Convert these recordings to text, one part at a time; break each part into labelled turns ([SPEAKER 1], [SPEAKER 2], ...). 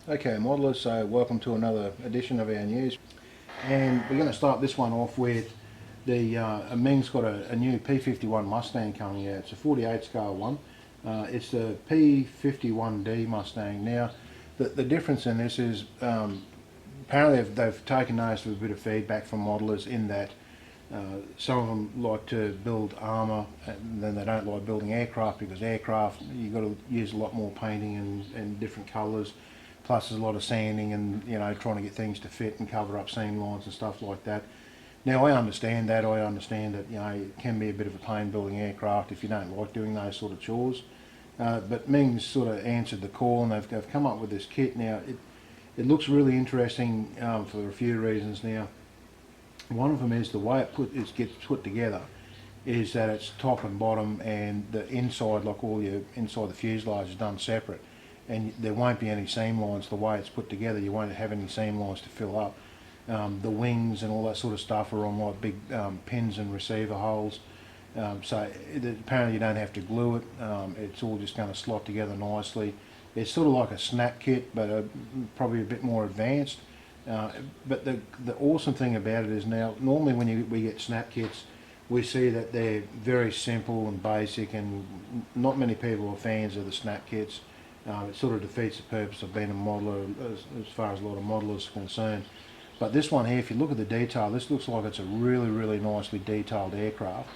[SPEAKER 1] Okay, modelers, so welcome to another edition of our news. And we're going to start this one off with the Meng's got a new P51 Mustang coming out. It's a 48 scale one. It's the P51D Mustang. Now, the difference in this is apparently they've taken notice of a bit of feedback from modelers in that some of them like to build armour and then they don't like building aircraft, because aircraft you've got to use a lot more painting and different colours. Plus there's a lot of sanding and, you know, trying to get things to fit and cover up seam lines and stuff like that. Now I understand that. You know, it can be a bit of a pain building aircraft if you don't like doing those sort of chores. But Meng's sort of answered the call, and they've come up with this kit. Now it looks really interesting for a few reasons. Now, one of them is the way it gets put together is that it's top and bottom, and the inside, like all your inside the fuselage, is done separate. And there won't be any seam lines the way it's put together. You won't have any seam lines to fill up. The wings and all that sort of stuff are on like big pins and receiver holes. Apparently you don't have to glue it. It's all just going to slot together nicely. It's sort of like a snap kit, but probably a bit more advanced. But the awesome thing about it is, now normally when we get snap kits, we see that they're very simple and basic, and not many people are fans of the snap kits. It sort of defeats the purpose of being a modeler as far as a lot of modelers are concerned. But this one here, if you look at the detail, this looks like it's a really nicely detailed aircraft.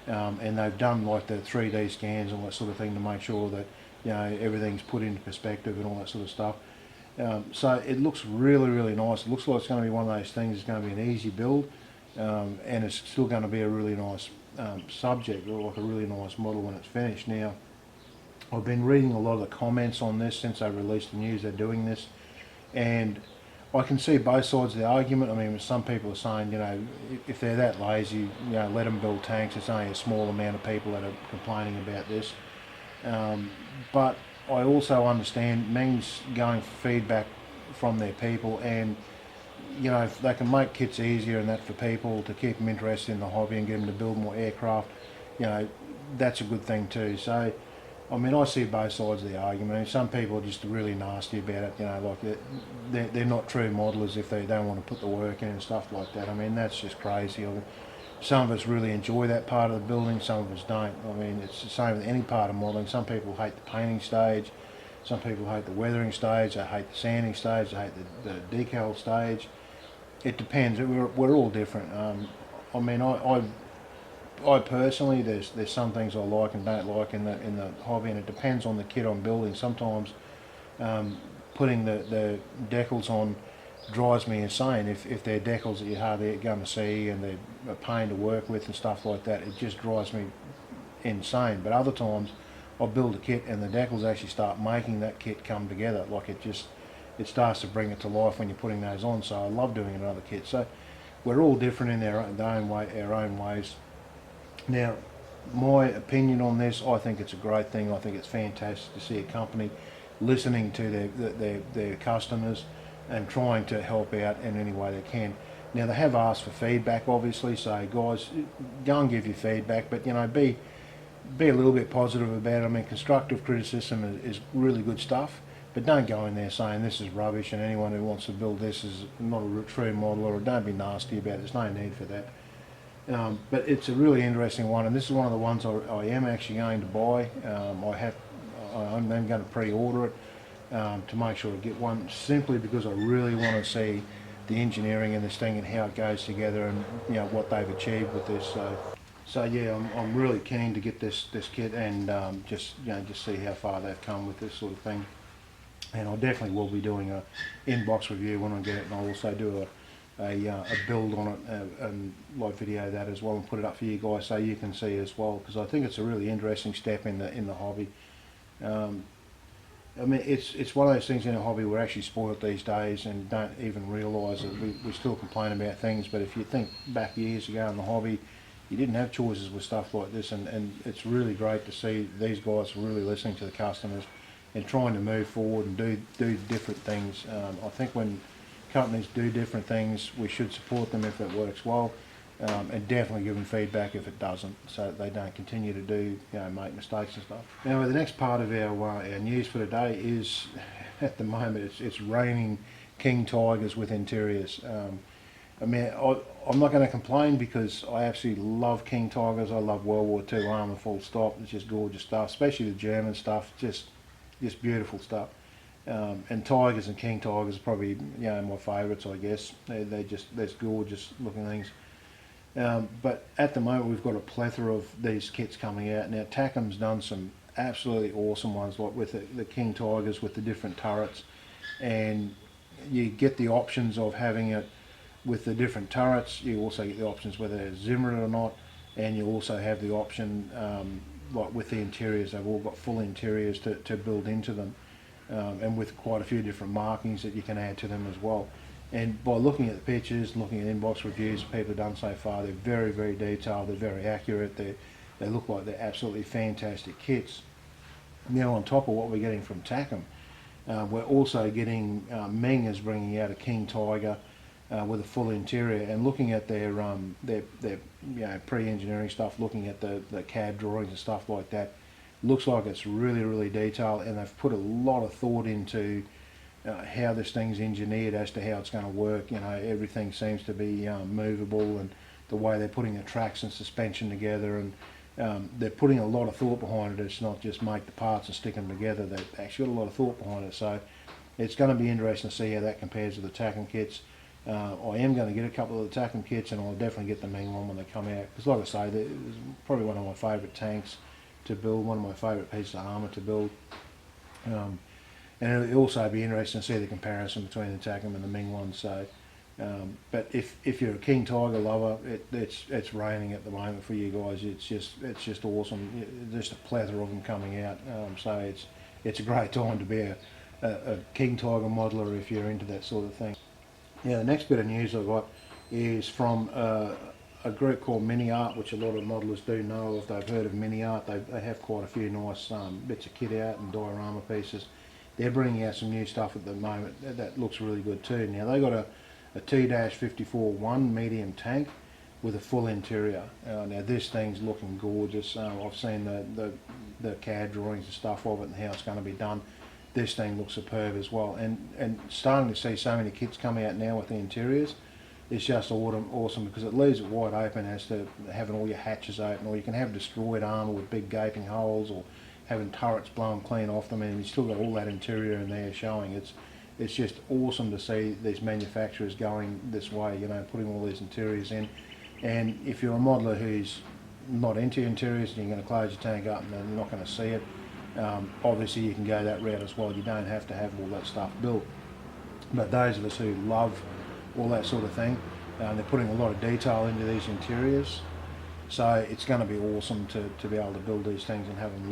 [SPEAKER 1] And they've done like the 3D scans and all that sort of thing to make sure that, you know, everything's put into perspective and all that sort of stuff. So it looks really nice. It looks like it's going to be one of those things. It's going to be an easy build, and it's still going to be a really nice subject, or like a really nice model when it's finished. Now, I've been reading a lot of the comments on this since they released the news they're doing this, and I can see both sides of the argument. I mean, some people are saying, you know, if they're that lazy, you know, let them build tanks. It's only a small amount of people that are complaining about this. But I also understand Meng's going for feedback from their people, and, you know, if they can make kits easier and that for people to keep them interested in the hobby and get them to build more aircraft, you know, that's a good thing too. So, I mean, I see both sides of the argument. I mean, some people are just really nasty about it, you know, like they're not true modelers if they don't want to put the work in and stuff like that. I mean, that's just crazy. I mean, some of us really enjoy that part of the building, some of us don't. I mean, it's the same with any part of modelling. Some people hate the painting stage, some people hate the weathering stage, they hate the sanding stage, they hate the decal stage. It depends. We're all different. I mean, I personally, there's some things I like and don't like in the hobby, and it depends on the kit I'm building. Sometimes putting the decals on drives me insane. If they're decals that you're hardly going to see and they're a pain to work with and stuff like that, it just drives me insane. But other times I'll build a kit and the decals actually start making that kit come together. Like it starts to bring it to life when you're putting those on. So I love doing another kit. So we're all different in our own ways. Now, my opinion on this, I think it's a great thing. I think it's fantastic to see a company listening to their customers and trying to help out in any way they can. Now, they have asked for feedback, obviously, so guys, go and give your feedback, but, you know, be a little bit positive about it. I mean, constructive criticism is really good stuff, but don't go in there saying this is rubbish and anyone who wants to build this is not a true modeler, or don't be nasty about it. There's no need for that. But it's a really interesting one, and this is one of the ones I am actually going to buy. I'm then going to pre-order it to make sure I get one, simply because I really want to see the engineering in this thing and how it goes together, and, you know, what they've achieved with this. So yeah, I'm really keen to get this kit and just see how far they've come with this sort of thing. And I definitely will be doing a in-box review when I get it, and I'll also do a build on it and live video that as well, and put it up for you guys so you can see as well, because I think it's a really interesting step in the hobby. I mean, it's one of those things in a hobby we're actually spoiled these days and don't even realise it. We still complain about things, but if you think back years ago in the hobby, you didn't have choices with stuff like this, and it's really great to see these guys really listening to the customers and trying to move forward and do different things. I think when companies do different things, we should support them if it works well. and definitely give them feedback if it doesn't, so that they don't continue to do, make mistakes and stuff. Now, the next part of our news for today is, at the moment, it's raining king tigers with interiors. I mean, I'm not going to complain because I absolutely love king tigers. I love World War II armour, full stop. It's just gorgeous stuff, especially the German stuff. Just beautiful stuff. And tigers and king tigers are probably my favourites, I guess. They're gorgeous looking things. But at the moment we've got a plethora of these kits coming out. Now Tacom's done some absolutely awesome ones, like with the king tigers with the different turrets, and you get the options of having it with the different turrets. You also get the options whether they're Zimmered or not, and you also have the option like with the interiors. They've all got full interiors to build into them, and with quite a few different markings that you can add to them as well. And by looking at the pictures, looking at inbox reviews people have done so far, they're very, very detailed, they're very accurate, they look like they're absolutely fantastic kits. Now, on top of what we're getting from Tacom, we're also getting, Meng is bringing out a king tiger with a full interior, and looking at their pre-engineering stuff, looking at the CAD drawings and stuff like that, looks like it's really, really detailed, and they've put a lot of thought into how this thing's engineered as to how it's going to work. Everything seems to be movable, and the way they're putting the tracks and suspension together, and they're putting a lot of thought behind it. It's not just make the parts and stick them together. They've actually got a lot of thought behind it, so it's going to be interesting to see how that compares to the Tacom kits. I am going to get a couple of the Tacom kits, and I'll definitely get the Meng one when they come out, because like I say, it's probably one of my favourite tanks to build, one of my favourite pieces of armour to build. And it'll also be interesting to see the comparison between the Tacom and the Meng one. So, but if you're a king tiger lover, it's raining at the moment for you guys. It's just awesome. Just a plethora of them coming out. So it's a great time to be a king tiger modeler if you're into that sort of thing. Now, the next bit of news I've got is from a group called Mini Art, which a lot of modelers do know of. They've heard of Mini Art. They have quite a few nice bits of kit out and diorama pieces. They're bringing out some new stuff at the moment that looks really good too. Now, they got a T-54-1 medium tank with a full interior. Now this thing's looking gorgeous. I've seen the CAD drawings and stuff of it and how it's going to be done. This thing looks superb as well, and starting to see so many kits coming out now with the interiors. It's just awesome because it leaves it wide open as to having all your hatches open, or you can have destroyed armour with big gaping holes, or having turrets blown clean off them, and you still got all that interior in there showing. It's just awesome to see these manufacturers going this way, putting all these interiors in. And if you're a modeler who's not into interiors and you're going to close your tank up and you're not going to see it, obviously you can go that route as well. You don't have to have all that stuff built. But those of us who love all that sort of thing, they're putting a lot of detail into these interiors. So it's going to be awesome to be able to build these things and have them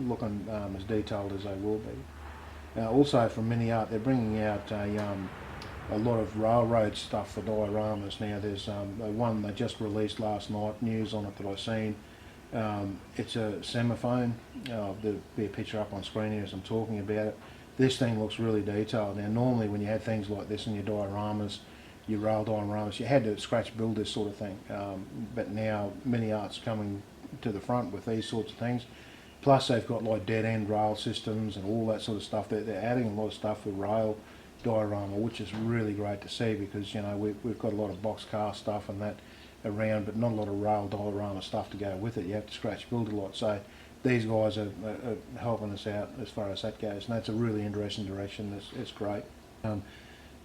[SPEAKER 1] looking as detailed as they will be. Also from Mini Art, they're bringing out a lot of railroad stuff for dioramas. Now there's one they just released last night, news on it that I've seen. It's a semaphone. There'll be a picture up on screen here as I'm talking about it. This thing looks really detailed. Now normally when you had things like this in your dioramas, your rail dioramas, you had to scratch build this sort of thing, but now Mini Art's coming to the front with these sorts of things. Plus they've got like dead end rail systems and all that sort of stuff. They're adding a lot of stuff for rail diorama, which is really great to see, because we've got a lot of boxcar stuff and that around, but not a lot of rail diorama stuff to go with it. You have to scratch build a lot. So these guys are helping us out as far as that goes, and that's a really interesting direction. It's great.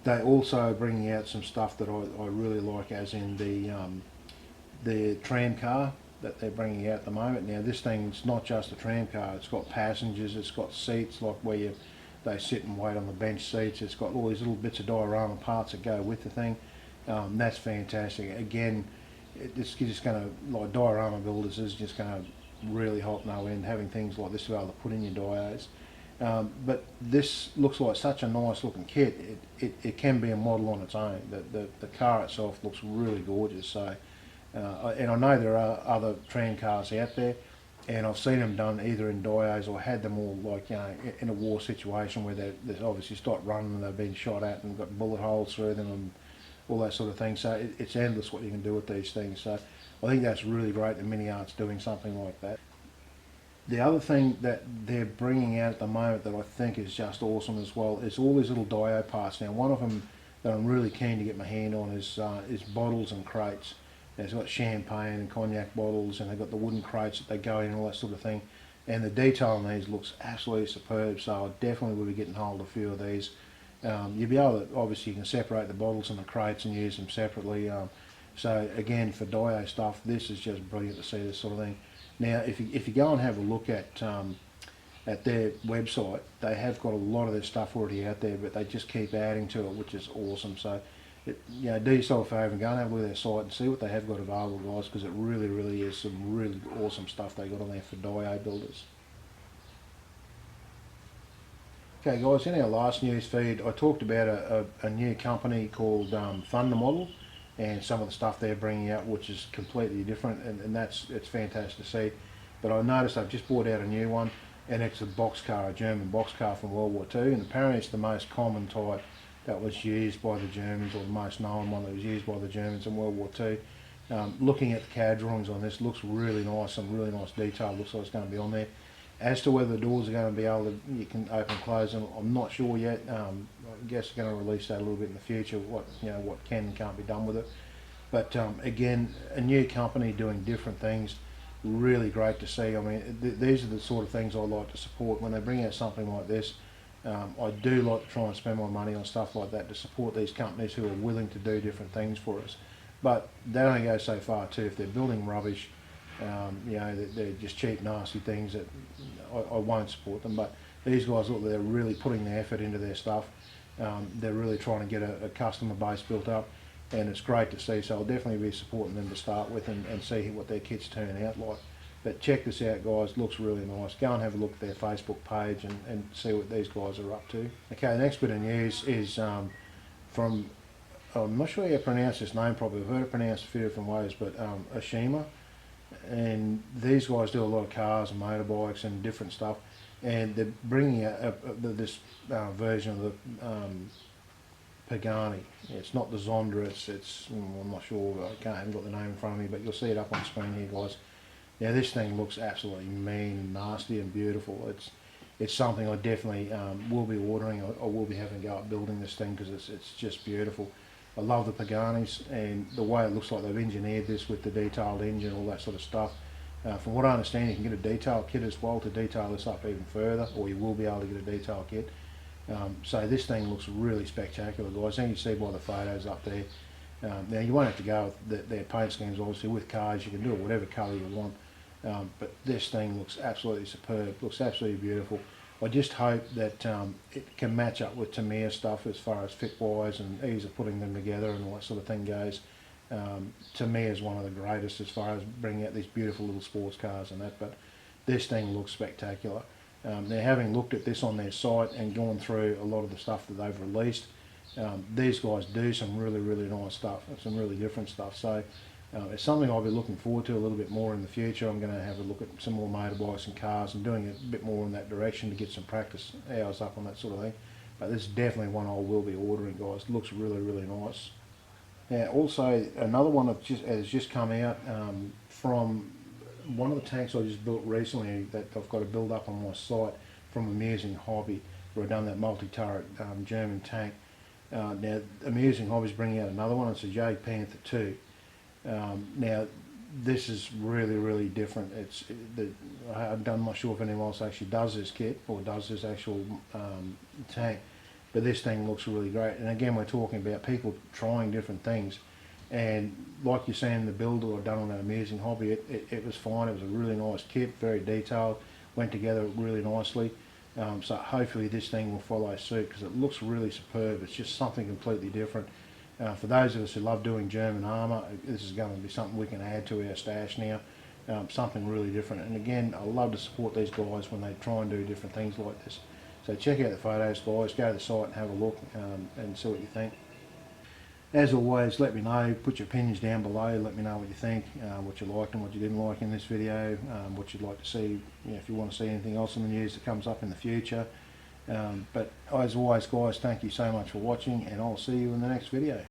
[SPEAKER 1] They also are bringing out some stuff that I really like, as in the tram car that they're bringing out at the moment. Now this thing's not just a tram car, it's got passengers, it's got seats like where they sit and wait on the bench seats. It's got all these little bits of diorama parts that go with the thing. That's fantastic. Again, it's just going to, like diorama builders, is just going to really help no end, having things like this to be able to put in your dios. But this looks like such a nice looking kit. It can be a model on its own. The car itself looks really gorgeous. So, and I know there are other tram cars out there, and I've seen them done either in dios or had them all like in a war situation where they've obviously stopped running and they've been shot at and got bullet holes through them and all that sort of thing. So it's endless what you can do with these things. So I think that's really great that Mini Art's doing something like that. The other thing that they're bringing out at the moment that I think is just awesome as well is all these little dio parts. Now, one of them that I'm really keen to get my hand on is bottles and crates. It's got champagne and cognac bottles, and they've got the wooden crates that they go in and all that sort of thing. And the detail on these looks absolutely superb, so I definitely will be getting hold of a few of these. You'll be able to, obviously you can separate the bottles and the crates and use them separately. So again, for dio stuff, this is just brilliant to see this sort of thing. Now, if you go and have a look at their website, they have got a lot of their stuff already out there, but they just keep adding to it, which is awesome. So, do yourself a favour and go and have a look at their site and see what they have got available, guys, because it really, really is some really awesome stuff they got on there for dio builders. Okay, guys, in our last news feed, I talked about a new company called Thunder Model, and some of the stuff they're bringing out, which is completely different, and it's fantastic to see. But I noticed they've just brought out a new one, and it's a boxcar, a German boxcar from World War II, and apparently it's the most common type that was used by the Germans, or the most known one that was used by the Germans in World War II. Looking at the CAD drawings on this, looks really nice, some really nice detail, looks like it's going to be on there. As to whether the doors are going to be able to, you can open and close them, I'm not sure yet. I guess they're going to release that a little bit in the future, what can and can't be done with it. But again, a new company doing different things, really great to see. I mean, these are the sort of things I like to support. When they bring out something like this, I do like to try and spend my money on stuff like that to support these companies who are willing to do different things for us. But they only go so far too. If they're building rubbish, they're just cheap, nasty things that I won't support them. But these guys, look, they're really putting the effort into their stuff. They're really trying to get a customer base built up, and it's great to see. So I'll definitely be supporting them to start with and see what their kits turn out like. But check this out, guys, looks really nice. Go and have a look at their Facebook page and see what these guys are up to. Okay, the next bit of news is from, I'm not sure how you pronounce this name properly. I've heard it pronounced a few different ways, but Ashima. And these guys do a lot of cars and motorbikes and different stuff, and they're bringing out this version of the Pagani. It's not the Zonda, it's I'm not sure, I haven't got the name in front of me, but you'll see it up on the screen here, guys. Now this thing looks absolutely mean and nasty and beautiful. It's something I definitely will be ordering. I will be having a go at building this thing because it's just beautiful. I love the Paganis and the way it looks like they've engineered this with the detailed engine, all that sort of stuff. From what I understand, you can get a detail kit as well to detail this up even further, or you will be able to get a detail kit. So this thing looks really spectacular, guys. And you see by the photos up there. Now you won't have to go with their paint schemes, obviously. With cars you can do it whatever colour you want. But this thing looks absolutely superb, looks absolutely beautiful. I just hope that it can match up with Tamiya stuff as far as fit wise and ease of putting them together and all that sort of thing goes. Tamiya is one of the greatest as far as bringing out these beautiful little sports cars and that, but this thing looks spectacular. Now, having looked at this on their site and gone through a lot of the stuff that they've released, these guys do some really, really nice stuff, some really different stuff. So it's something I'll be looking forward to a little bit more in the future. I'm going to have a look at some more motorbikes and cars and doing it a bit more in that direction to get some practice hours up on that sort of thing. But this is definitely one I will be ordering, guys. It looks really, really nice. Now, also another one that has just come out from one of the tanks I just built recently that I've got to build up on my site from Amusing Hobby, where I've done that multi-turret German tank. Now, Amusing Hobby's bringing out another one. It's a Jade Panther 2. Now, this is really, really different. I'm not sure if anyone else actually does this kit or does this actual tank, but this thing looks really great. And again, we're talking about people trying different things. And like you're saying, the build that I've done on that Amusing Hobby, it was fine. It was a really nice kit, very detailed, went together really nicely. So hopefully this thing will follow suit because it looks really superb. It's just something completely different. For those of us who love doing German armour, this is going to be something we can add to our stash now, something really different. And again, I love to support these guys when they try and do different things like this. So check out the photos, guys, go to the site and have a look and see what you think. As always, let me know, put your opinions down below, let me know what you think, what you liked and what you didn't like in this video, what you'd like to see, if you want to see anything else in the news that comes up in the future. But as always, guys, thank you so much for watching, and I'll see you in the next video.